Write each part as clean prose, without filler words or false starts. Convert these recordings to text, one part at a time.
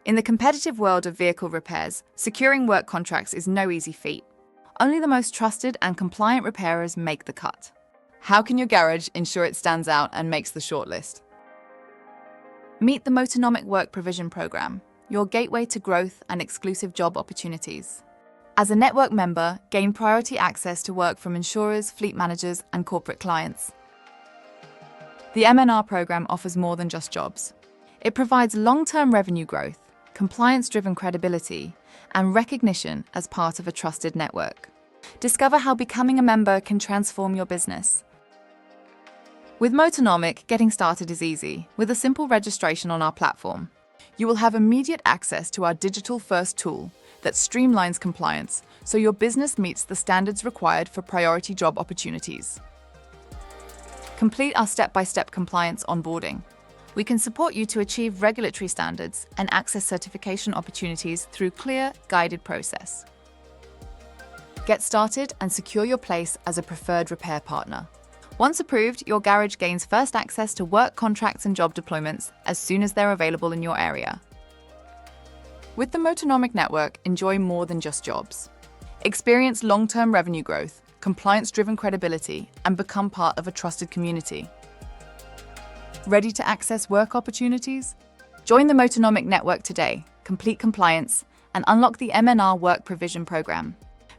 In the competitive world of vehicle repairs, securing work contracts is no easy feat. Only the most trusted and compliant repairers make the cut. How can your garage ensure it stands out and makes the shortlist? Meet the Motornomic Work Provision Program, your gateway to growth and exclusive job opportunities. As a network member, gain priority access to work from insurers, fleet managers, and corporate clients. The MNR program offers more than just jobs. It provides long-term revenue growth, compliance-driven credibility, and recognition as part of a trusted network. Discover how becoming a member can transform your business. With Motornomic, getting started is easy, with a simple registration on our platform. You will have immediate access to our digital-first tool that streamlines compliance so your business meets the standards required for priority job opportunities. Complete our step-by-step compliance onboarding. We can support you to achieve regulatory standards and access certification opportunities through clear, guided process. Get started and secure your place as a preferred repair partner. Once approved, your garage gains first access to work contracts and job deployments as soon as they're available in your area. With the Motornomic Network, enjoy more than just jobs. Experience long-term revenue growth, compliance-driven credibility, and become part of a trusted community. Ready to access work opportunities? Join the Motornomic Network today, complete compliance, and unlock the MNR Work Provision Program.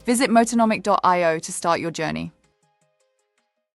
Visit motornomic.io to start your journey.